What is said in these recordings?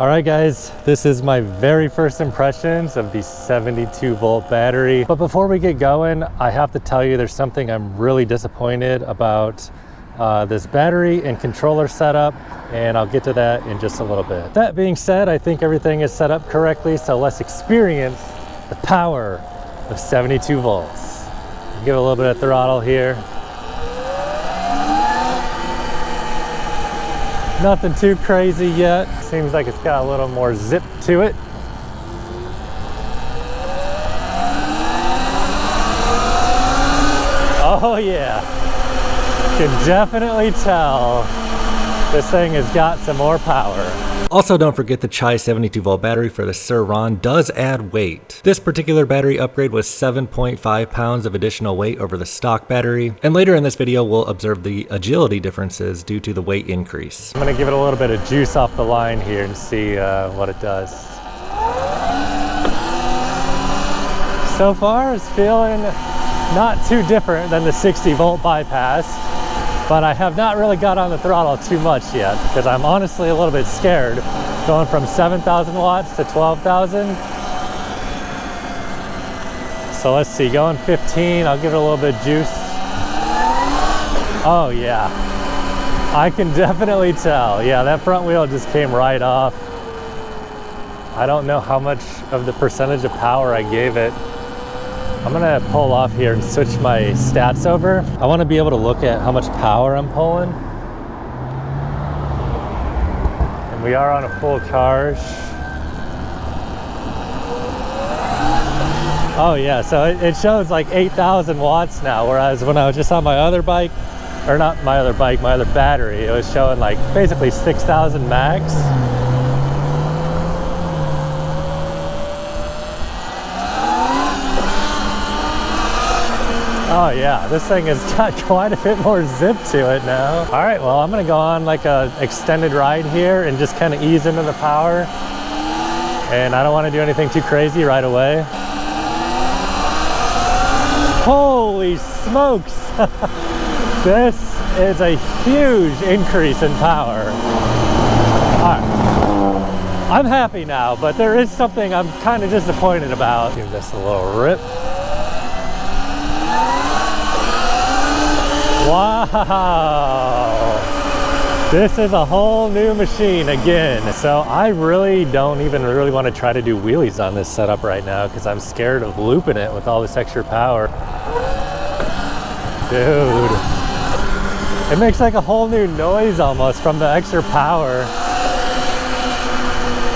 All right guys, this is my very first impressions of the 72 volt battery. But before we get going, I have to tell you there's something I'm really disappointed about this battery and controller setup, and I'll get to that in just a little bit. That being said, I think everything is set up correctly, so let's experience the power of 72 volts. Give it a little bit of throttle here. Nothing too crazy yet. Seems like it's got a little more zip to it. Oh yeah, can definitely tell this thing has got some more power. Also, don't forget the Chai 72 volt battery for the Sur Ron does add weight. This particular battery upgrade was 7.5 pounds of additional weight over the stock battery, and later in this video we'll observe the agility differences due to the weight increase. I'm gonna give it a little bit of juice off the line here and see what it does. So far it's feeling not too different than the 60 volt bypass. But I have not really got on the throttle too much yet because I'm honestly a little bit scared going from 7,000 watts to 12,000. So let's see, going 15, I'll give it a little bit of juice. Oh yeah, I can definitely tell. Yeah, that front wheel just came right off. I don't know how much of the percentage of power I gave it. I'm gonna pull off here and switch my stats over. I wanna be able to look at how much power I'm pulling. And we are on a full charge. Oh yeah, so it shows like 8,000 watts now, whereas when I was just on my other bike, or not my other bike, my other battery, it was showing like basically 6,000 max. Oh yeah, this thing has got quite a bit more zip to it now. All right, well, I'm gonna go on like a extended ride here and just kind of ease into the power. And I don't want to do anything too crazy right away. Holy smokes! This is a huge increase in power. All right, I'm happy now, but there is something I'm kind of disappointed about. Give this a little rip. Wow, this is a whole new machine again. So I really don't even really want to try to do wheelies on this setup right now because I'm scared of looping it with all this extra power. Dude, it makes like a whole new noise almost from the extra power.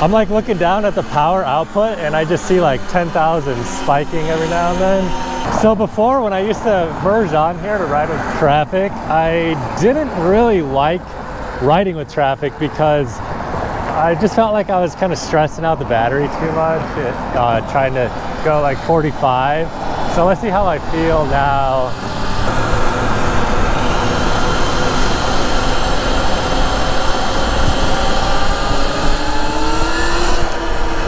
I'm like looking down at the power output and I just see like 10,000 spiking every now and then. So before, when I used to merge on here to ride with traffic, I didn't really like riding with traffic because I just felt like I was kind of stressing out the battery too much, trying to go like 45. So let's see how I feel now.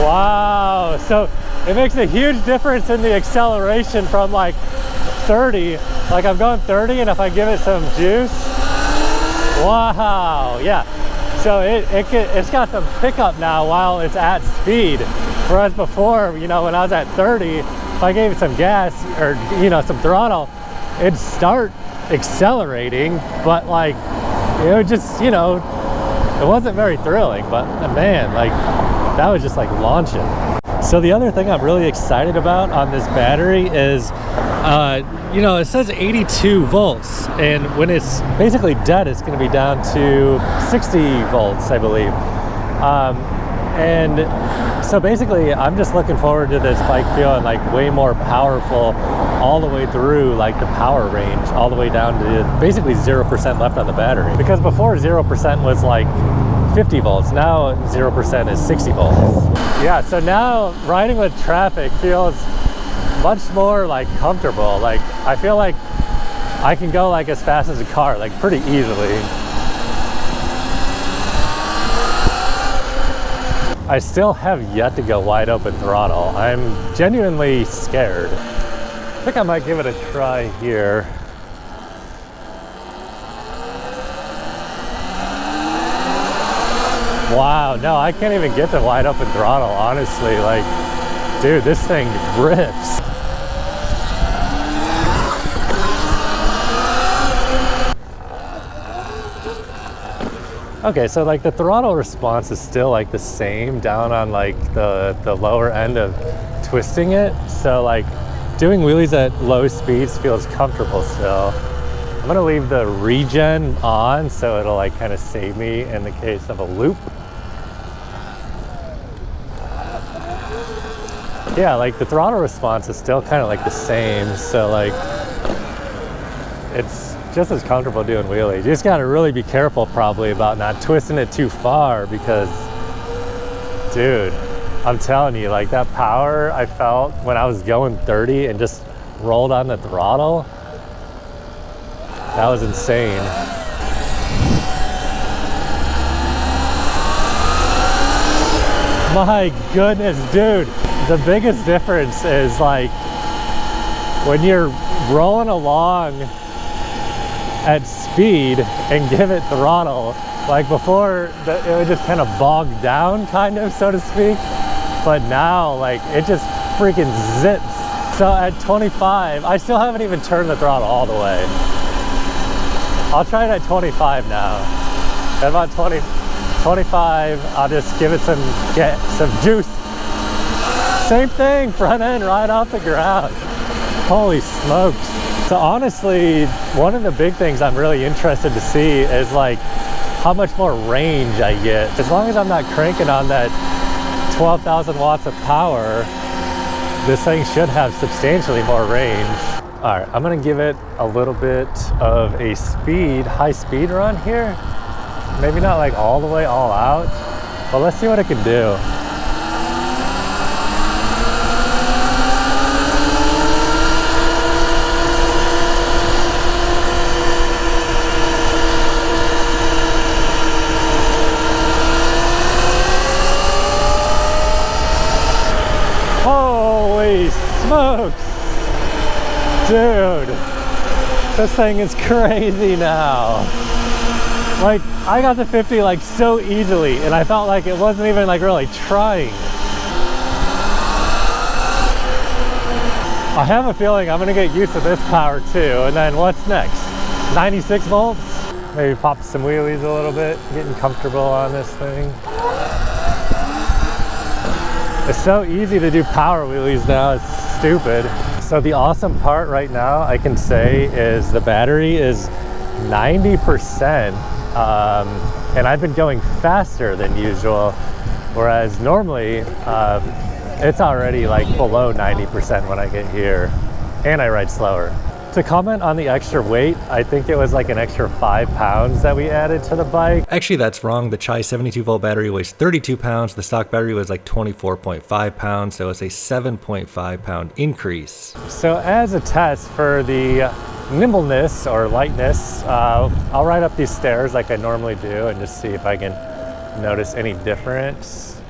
Wow, so it makes a huge difference in the acceleration from like 30. Like I'm going 30, and if I give it some juice, wow, yeah. So it's got some pickup now while it's at speed. Whereas before, you know, when I was at 30, if I gave it some gas or, you know, some throttle, it'd start accelerating, but like it would just, you know, it wasn't very thrilling. But man, like that was just like launching. So the other thing I'm really excited about on this battery is, you know, it says 82 volts, and when it's basically dead, it's going to be down to 60 volts, I believe. And so basically, I'm just looking forward to this bike feeling like way more powerful all the way through, like the power range, all the way down to basically 0% left on the battery. Because before 0% was like 50 volts, now 0% is 60 volts. Yeah, so now riding with traffic feels much more like comfortable. Like I feel like I can go like as fast as a car, like pretty easily. I still have yet to go wide open throttle. I'm genuinely scared. I think I might give it a try here. Wow, no, I can't even get the wide open throttle, honestly. Like, dude, this thing rips. Okay, so like the throttle response is still like the same down on like the lower end of twisting it. So like doing wheelies at low speeds feels comfortable still. I'm gonna leave the regen on so it'll like kind of save me in the case of a loop. Yeah, like the throttle response is still kind of like the same. So like it's just as comfortable doing wheelies. You just gotta really be careful probably about not twisting it too far because, dude, I'm telling you, like that power I felt when I was going 30 and just rolled on the throttle, that was insane. My goodness, dude. The biggest difference is like when you're rolling along at speed and give it throttle, like before it would just kind of bog down kind of, so to speak, but now like it just freaking zips. So at 25, I still haven't even turned the throttle all the way. I'll try it at 25 now. At about 25, I'll just give it get some juice. Same thing, front end right off the ground. Holy smokes. So honestly, one of the big things I'm really interested to see is like how much more range I get. As long as I'm not cranking on that 12,000 watts of power, this thing should have substantially more range. All right, I'm gonna give it a little bit of a high speed run here. Maybe not like all the way all out, but let's see what it can do. Holy smokes, dude, this thing is crazy now. Like I got to 50 like so easily and I felt like it wasn't even like really trying. I have a feeling I'm gonna get used to this power too, and then what's next? 96 volts? Maybe pop some wheelies a little bit, getting comfortable on this thing. It's so easy to do power wheelies now, it's stupid. So the awesome part right now I can say is the battery is 90%, and I've been going faster than usual, whereas normally it's already like below 90% when I get here, and I ride slower. To comment on the extra weight, I think it was like an extra 5 pounds that we added to the bike. Actually, that's wrong. The Chai 72 volt battery weighs 32 pounds. The stock battery was like 24.5 pounds. So it's a 7.5 pound increase. So as a test for the nimbleness or lightness, I'll ride up these stairs like I normally do and just see if I can notice any difference.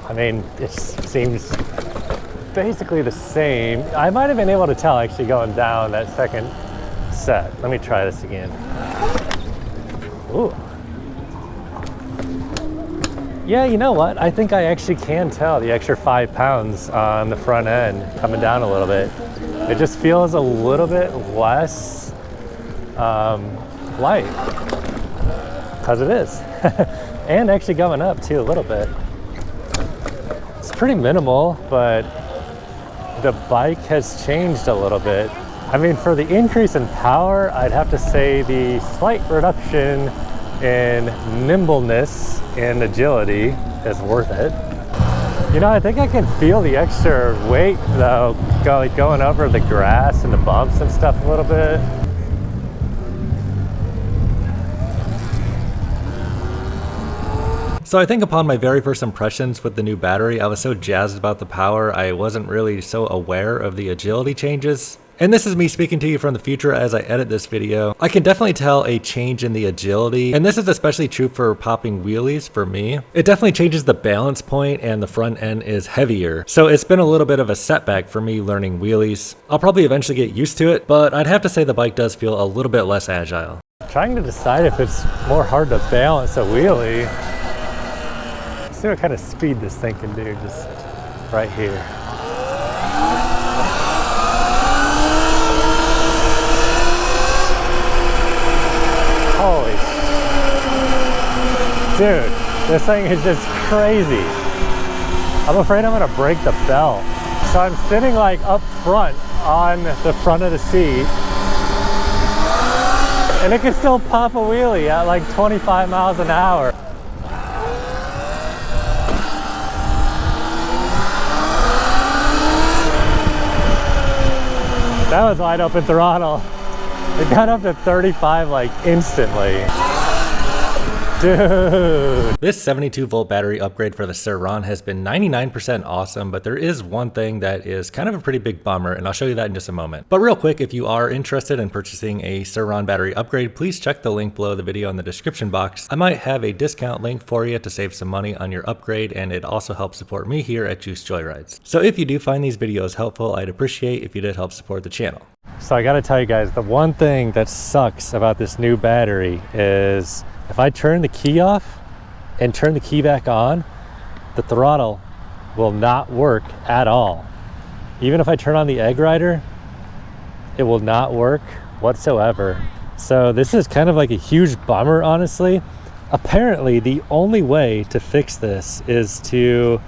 I mean, it seems basically the same. I might have been able to tell actually going down that second set. Let me try this again. Ooh. Yeah, you know what? I think I actually can tell the extra 5 pounds on the front end coming down a little bit. It just feels a little bit less light, because it is. And actually going up too a little bit. It's pretty minimal, but the bike has changed a little bit. I mean, for the increase in power, I'd have to say the slight reduction in nimbleness and agility is worth it. You know, I think I can feel the extra weight though, going over the grass and the bumps and stuff a little bit. So I think upon my very first impressions with the new battery, I was so jazzed about the power, I wasn't really so aware of the agility changes. And this is me speaking to you from the future as I edit this video. I can definitely tell a change in the agility, and this is especially true for popping wheelies for me. It definitely changes the balance point and the front end is heavier. So it's been a little bit of a setback for me learning wheelies. I'll probably eventually get used to it, but I'd have to say the bike does feel a little bit less agile. Trying to decide if it's more hard to balance a wheelie. Let's see what kind of speed this thing can do just right here. Holy, dude, this thing is just crazy. I'm afraid I'm gonna break the belt. So I'm sitting like up front on the front of the seat, and it can still pop a wheelie at like 25 miles an hour. That was wide open throttle. It got up to 35 like instantly. Dude. This 72 volt battery upgrade for the Sur Ron has been 99% awesome, but there is one thing that is kind of a pretty big bummer, and I'll show you that in just a moment. But real quick, if you are interested in purchasing a Sur Ron battery upgrade, please check the link below the video in the description box. I might have a discount link for you to save some money on your upgrade, and it also helps support me here at Juice Joyrides. So if you do find these videos helpful, I'd appreciate if you did help support the channel. So I gotta tell you guys, the one thing that sucks about this new battery is if I turn the key off and turn the key back on, the throttle will not work at all. Even if I turn on the egg rider, it will not work whatsoever. So this is kind of like a huge bummer, honestly. Apparently, the only way to fix this is to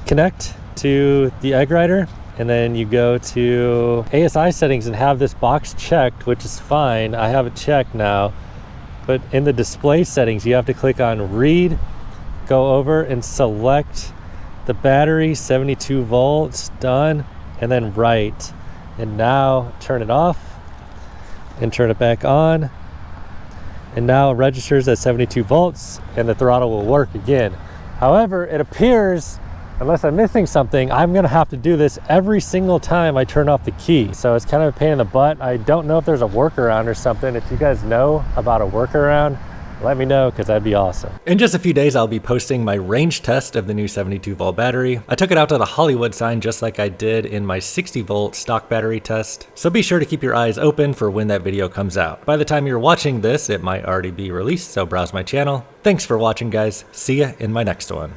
connect to the egg rider, and then you go to ASI settings and have this box checked, which is fine. I have it checked now. But in the display settings, you have to click on read, go over and select the battery, 72 volts, done, and then write. And now turn it off and turn it back on. And now it registers at 72 volts and the throttle will work again. However, it appears, unless I'm missing something, I'm gonna have to do this every single time I turn off the key. So it's kind of a pain in the butt. I don't know if there's a workaround or something. If you guys know about a workaround, let me know, because that'd be awesome. In just a few days, I'll be posting my range test of the new 72 volt battery. I took it out to the Hollywood sign just like I did in my 60 volt stock battery test. So be sure to keep your eyes open for when that video comes out. By the time you're watching this, it might already be released, so browse my channel. Thanks for watching, guys. See ya in my next one.